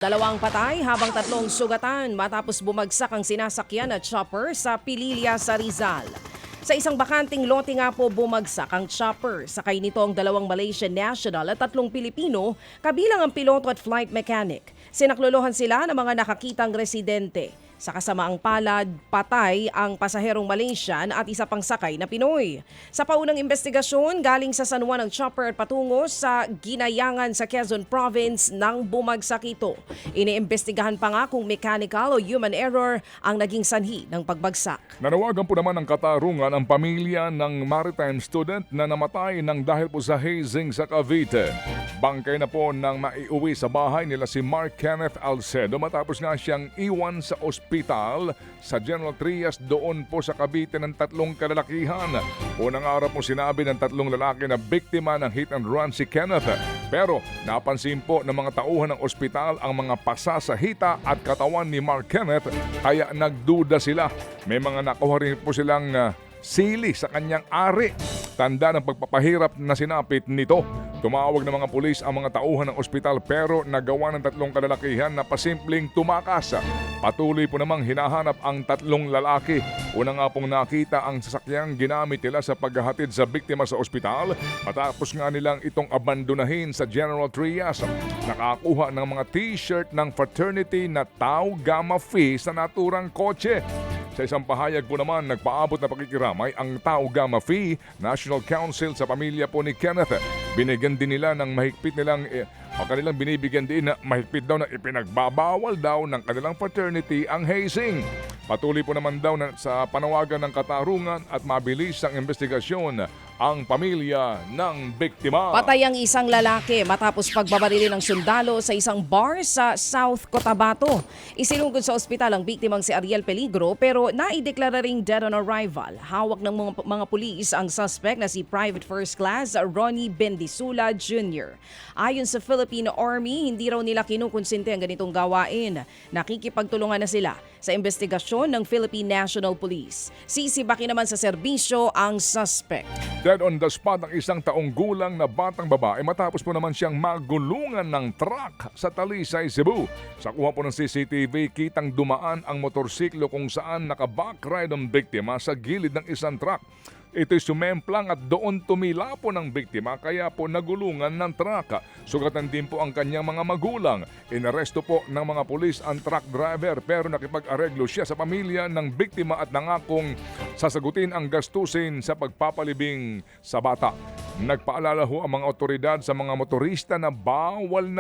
Dalawang patay habang tatlong sugatan matapos bumagsak ang sinasakyan at chopper sa Pililya sa Rizal. Sa isang bakanting lote nga po bumagsak ang chopper. Sakay nito ang dalawang Malaysian national at tatlong Pilipino, kabilang ang piloto at flight mechanic. Sinaklolohan sila ng mga nakakitang residente. Sa kasamaang palad, patay ang pasaherong Malaysian at isa pang sakay na Pinoy. Sa paunang investigasyon, galing sa San Juan ang chopper at patungo sa Ginayangan sa Quezon Province nang bumagsak ito. Iniimbestigahan pa nga kung mechanical o human error ang naging sanhi ng pagbagsak. Nanawagan po naman ng katarungan ang pamilya ng maritime student na namatay ng dahil po sa hazing sa Cavite. Bangkay na po nang maiuwi sa bahay nila si Mark Kenneth Alcedo matapos nga siyang iwan sa ospital sa General Trias doon po sa Cavite ng tatlong kalalakihan. Unang araw po sinabi ng tatlong lalaki na biktima ng hit and run si Kenneth. Pero napansin po ng mga tauhan ng ospital ang mga pasa sa hita at katawan ni Mark Kenneth kaya nagduda sila. May mga nakuha rin po silang sili sa kanyang ari. Tanda ng pagpapahirap na sinapit nito. Tumawag ng mga pulis ang mga tauhan ng ospital pero nagawa ng tatlong kalalakihan na pasimpleng tumakas. Patuloy po namang hinahanap ang tatlong lalaki. Una nga pong nakita ang sasakyang ginamit nila sa paghahatid sa biktima sa ospital matapos nga nilang itong abandonahin sa General Trias. Nakakuha ng mga t-shirt ng fraternity na Tau Gamma Phi sa naturang kotse. Sa isang pahayag po naman, nagpaabot na pakikiramay ang Tau Gamma Phi National Council sa pamilya po ni Kenneth. Binigyan din nila ng mahigpit nilang kanilang binibigyan din na mahigpit daw na ipinagbabawal daw ng kanilang fraternity ang hazing. Patuloy po naman daw sa panawagan ng katarungan at mabilis ang investigasyon ang pamilya ng biktima. Patay ang isang lalaki matapos pagbabarili ng sundalo sa isang bar sa South Cotabato. Isinugod sa ospital ang biktimang si Ariel Peligro pero naideklara ring dead on arrival. Hawak ng mga pulis ang suspect na si Private First Class Ronnie Bendisula Jr. Ayon sa Philippine Army, hindi raw nila kinukonsente ang ganitong gawain. Nakikipagtulungan na sila sa investigasyon ng Philippine National Police. Sisibaki naman sa serbisyo ang suspect. Dead on the spot ang isang taong gulang na batang babae matapos po naman siyang magulungan ng truck sa Talisay, Cebu. Sa kuha po ng CCTV, kitang dumaan ang motorsiklo kung saan nakaback-ride ang biktima sa gilid ng isang truck. Ito'y sumemplang at doon tumila po ng biktima kaya po nagulungan ng truck. Sugatan din po ang kanyang mga magulang. Inaresto po ng mga pulis ang truck driver pero nakipag-areglo siya sa pamilya ng biktima at nangakong sasagutin ang gastusin sa pagpapalibing sa bata. Nagpaalala ho ang mga otoridad sa mga motorista na bawal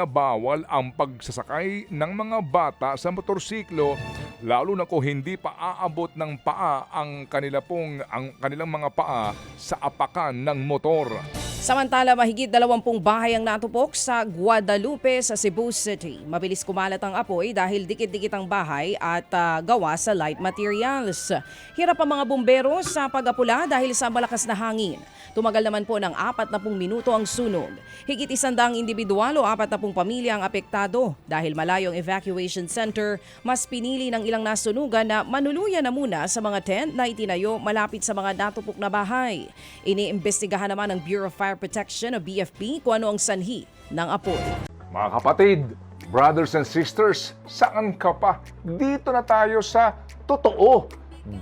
ang pagsasakay ng mga bata sa motorsiklo lalo na kung hindi pa aabot ng paa ang kanilang mga paa sa apakan ng motor. Samantala, mahigit 20 bahay ang natupok sa Guadalupe sa Cebu City. Mabilis kumalat ang apoy dahil dikit-dikit ang bahay at gawa sa light materials. Hirap ang mga bumbero sa pag-apula dahil sa malakas na hangin. Tumagal naman po ng 40 minuto ang sunog. Higit 100 individual o 40 pamilya ang apektado. Dahil malayo ang evacuation center, mas pinili ng ilang nasunugan na manuluyan na muna sa mga tent na itinayo malapit sa mga natupok na bahay. Iniimbestigahan naman ng Bureau of Fire Protection o BFP kung ano ang sanhi ng apoy. Mga kapatid, brothers and sisters, saan ka pa? Dito na tayo sa totoo.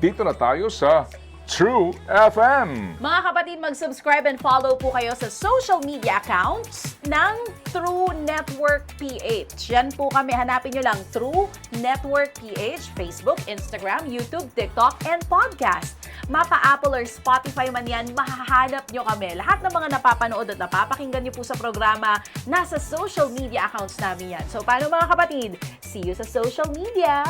Dito na tayo sa True FM. Mga kapatid, mag-subscribe and follow po kayo sa social media accounts ng True Network PH. Yan po kami, hanapin nyo lang True Network PH, Facebook, Instagram, YouTube, TikTok, and podcast. Mapa Apple or Spotify man yan, mahahanap nyo kami. Lahat ng mga napapanood at napapakinggan nyo po sa programa, nasa social media accounts namin yan. So paano mga kapatid? See you sa social media!